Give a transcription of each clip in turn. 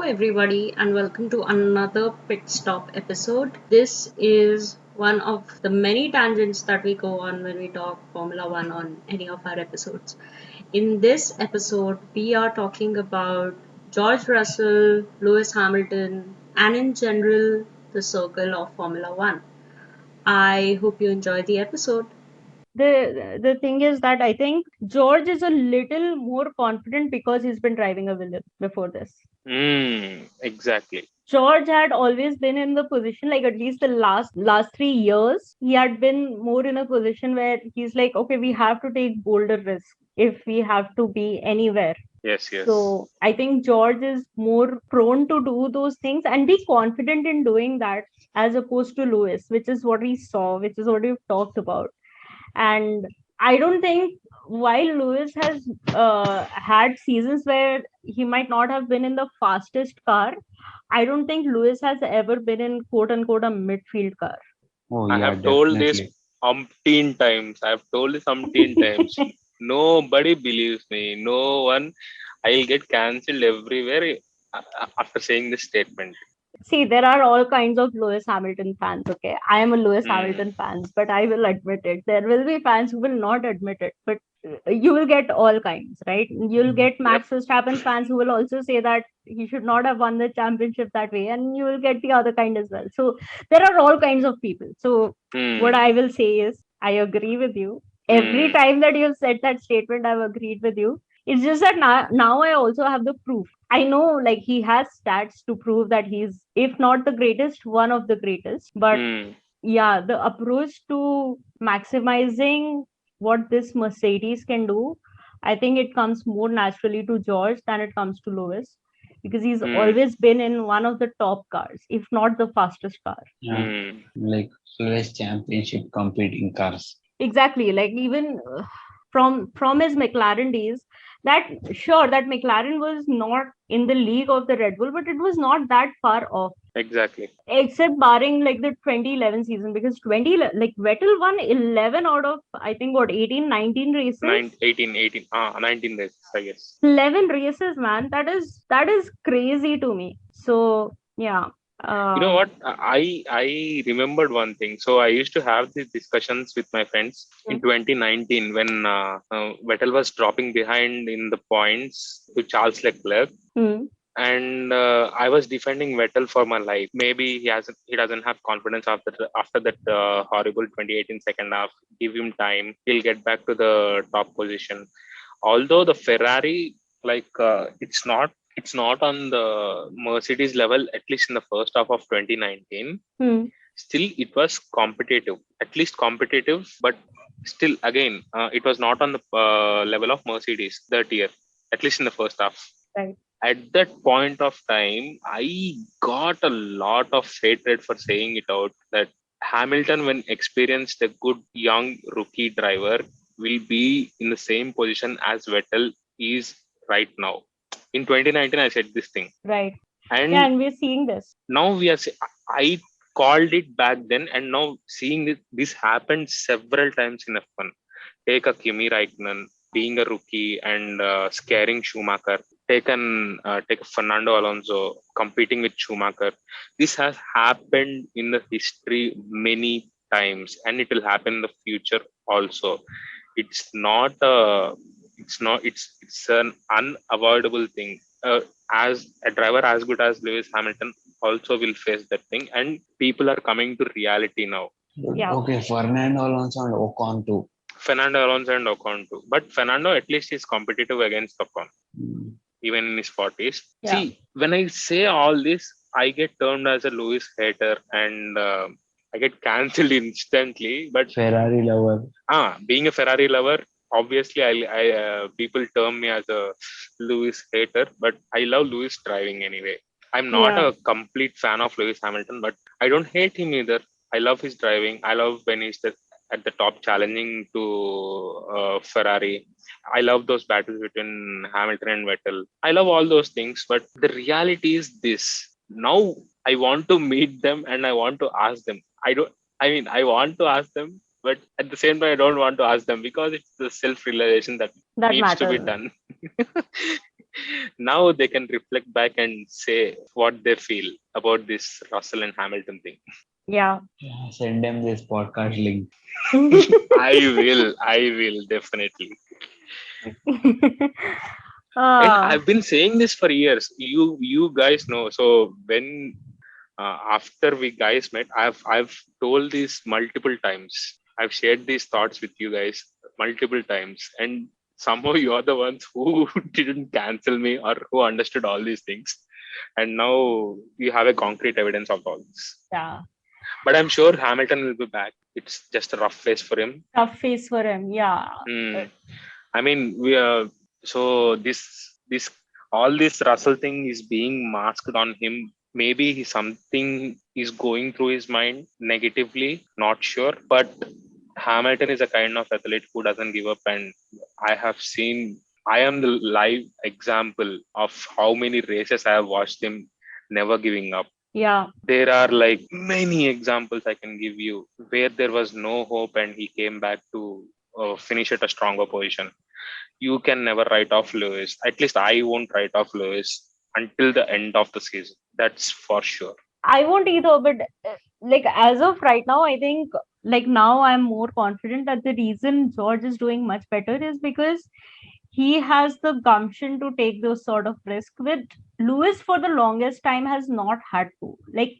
everybody, and welcome to another pit stop episode. This is one of the many tangents that we go on when we talk Formula One on any of our episodes. In this episode, we are talking about George Russell, Lewis Hamilton, and in general, the circle of Formula One. I hope you enjoy the episode. The thing is that I think George is a little more confident because he's been driving a Williams before this. Exactly. George had always been in the position, like at least the last 3 years, he had been more in a position where he's like, okay, we have to take bolder risks if we have to be anywhere. Yes. So I think George is more prone to do those things and be confident in doing that as opposed to Lewis, which is what we saw, which is what we've talked about. And I don't think while Lewis has had seasons where he might not have been in the fastest car, I don't think Lewis has ever been in quote unquote a midfield car. I have told this umpteen times. I have told this umpteen times. Nobody believes me. No one. I'll get cancelled everywhere after saying this statement. See, there are all kinds of Lewis Hamilton fans. Okay, I am a Lewis Hmm. Hamilton fan, but I will admit it. There will be fans who will not admit it, but you will get all kinds, right? You'll get Yep. Max Verstappen fans who will also say that he should not have won the championship that way, and you will get the other kind as well. So there are all kinds of people. So what Hmm. I will say is, I agree with you. Every Hmm. time that you've said that statement, I've agreed with you. It's just that now I also have the proof. I know like he has stats to prove that he's, if not the greatest, one of the greatest. But Hmm. yeah, the approach to maximizing what this Mercedes can do, I think it comes more naturally to George than it comes to Lewis because he's Hmm. always been in one of the top cars, if not the fastest car. Yeah, Hmm. like always championship competing cars. Exactly. Like even from his McLaren days, that sure that McLaren was not in the league of the Red Bull, but it was not that far off. Exactly. Except barring like the 2011 season because 20 like Vettel won 11 out of I think what 18 19 races. 18. 19 races, I guess. 11 races, man, that is crazy to me. So yeah. You know um what? I remembered one thing. So I used to have these discussions with my friends in 2019 when Vettel was dropping behind in the points to Charles Leclerc, hmm, and I was defending Vettel for my life. Maybe he doesn't have confidence after that horrible 2018 second half. Give him time; he'll get back to the top position. Although the Ferrari, it's not on the Mercedes level, at least in the first half of 2019. hmm, Still, it was competitive, at least competitive, but still, again, it was not on the level of Mercedes that year, at least in the first half. right. At that point of time, I got a lot of hatred for saying it out that Hamilton, when experienced a good young rookie driver, will be in the same position as Vettel is right now. In 2019, I said this thing, Right. Yeah, and and we're seeing this. now I called it back then, and now seeing this happened several times in F1. Take a Kimi Raikkonen being a rookie and scaring Schumacher. Take a Fernando Alonso competing with Schumacher. This has happened in the history many times, and it will happen in the future also. It's not a it's an unavoidable thing. As a driver as good as Lewis Hamilton also will face that thing, and people are coming to reality now. Yeah. Okay, Fernando Alonso and Ocon too. Fernando Alonso and Ocon too, but Fernando at least is competitive against Ocon Mm. even in his 40s. Yeah. See, when I say all this, I get termed as a Lewis hater, and I get cancelled instantly. But Ferrari lover. being a Ferrari lover, obviously, people term me as a Lewis hater, but I love Lewis driving anyway. I'm not Yeah. a complete fan of Lewis Hamilton, but I don't hate him either. I love his driving. I love when at the top challenging to Ferrari. I love those battles between Hamilton and Vettel. I love all those things, but the reality is this. Now I want to meet them and I want to ask them. I want to ask them, but at the same time, I don't want to ask them because it's the self realization that That needs to be matters. done. Now they can reflect back and say what they feel about this Russell and Hamilton thing. Yeah. Yeah, send them this podcast link. I will definitely. And uh, I've been saying this for years. You guys know. So when after we guys met, I've told this multiple times. I've shared these thoughts with you guys multiple times, and somehow you're the ones who didn't cancel me or who understood all these things, and now you have a concrete evidence of all this. yeah. But I'm sure Hamilton will be back. It's just a rough phase for him. Tough face for him. Yeah. Hmm. I mean, we so this all this Russell thing is being masked on him. Maybe something is going through his mind negatively, not sure. But Hamilton is a kind of athlete who doesn't give up, and I have seen. I am the live example of how many races I have watched him never giving up. Yeah. There are like many examples I can give you where there was no hope and he came back to finish at a stronger position. You can never write off Lewis. At least I won't write off Lewis until the end of the season. That's for sure. I won't either, but like as of right now, I think like now I'm more confident that the reason George is doing much better is because he has the gumption to take those sort of risk. With Lewis, for the longest time, has not had to. Like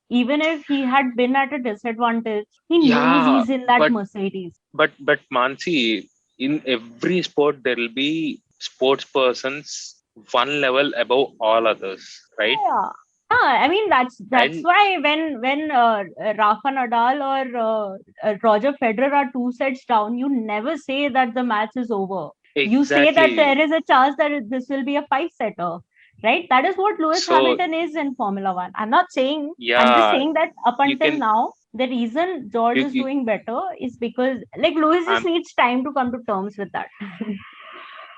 even if he had been at a disadvantage, he knows Yeah, he's in that but Mercedes. but Mansi, in every sport there will be sports persons one level above all others, right? Yeah. Yeah, I mean that's And why when Rafa Nadal or Roger Federer are two sets down, you never say that the match is over. You say that there exactly. is a chance that this will be a five setter, right? That is what Lewis So Hamilton is in Formula One. I'm not saying. I'm just yeah, saying that up you until can now, the reason George is you doing better is because like Lewis just I'm needs time to come to terms with that.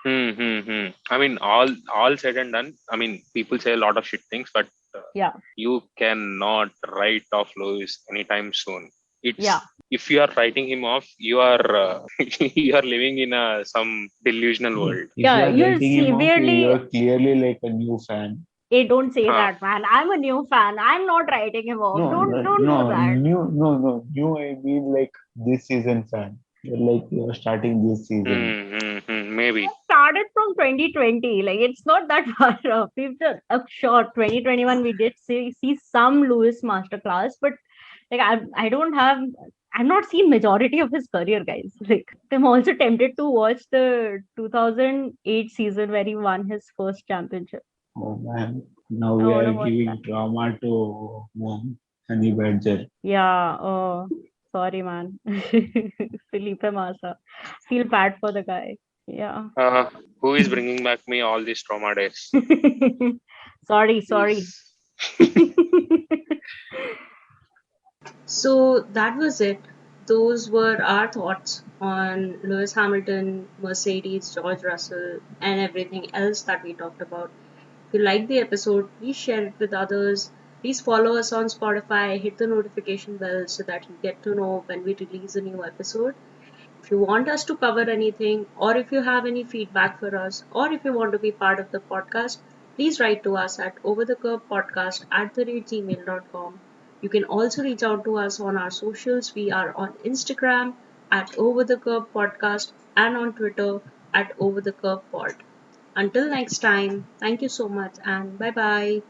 I mean, all said and done. I mean, people say a lot of shit things, but Yeah, you cannot write off Lewis anytime soon. yeah. It's if you are writing him off, you are you are living in a some delusional world. If you Yeah, are you're writing him off, you severely. are clearly like a new fan. Hey, don't say Huh. that, man. I'm a new fan. I'm not writing him off. No, Don't do that. new. I mean like this season fan. You're like you're starting this season. Maybe. Started from 2020. Like it's not that far off. We've just sure 2021 we did see some Lewis masterclass, but like I don't have. I've not seen majority of his career, guys. Like I'm also tempted to watch the 2008 season where he won his first championship. Oh man, now I we want are to watch that. giving trauma to Honey Badger. Yeah. Oh, sorry, man. Felipe Massa. Feel bad for the guy. Yeah. Uh, who is bringing back me all these trauma days? Sorry. Please. So that was it. Those were our thoughts on Lewis Hamilton, Mercedes, George Russell, and everything else that we talked about. If you liked the episode, please share it with others. Please follow us on Spotify, hit the notification bell so that you get to know when we release a new episode. If you want us to cover anything, or if you have any feedback for us, or if you want to be part of the podcast, please write to us at overthecurvepodcast@gmail.com. You can also reach out to us on our socials. We are on Instagram at overthecurvepodcast and on Twitter at overthecurvepod. Until next time, thank you so much and bye bye.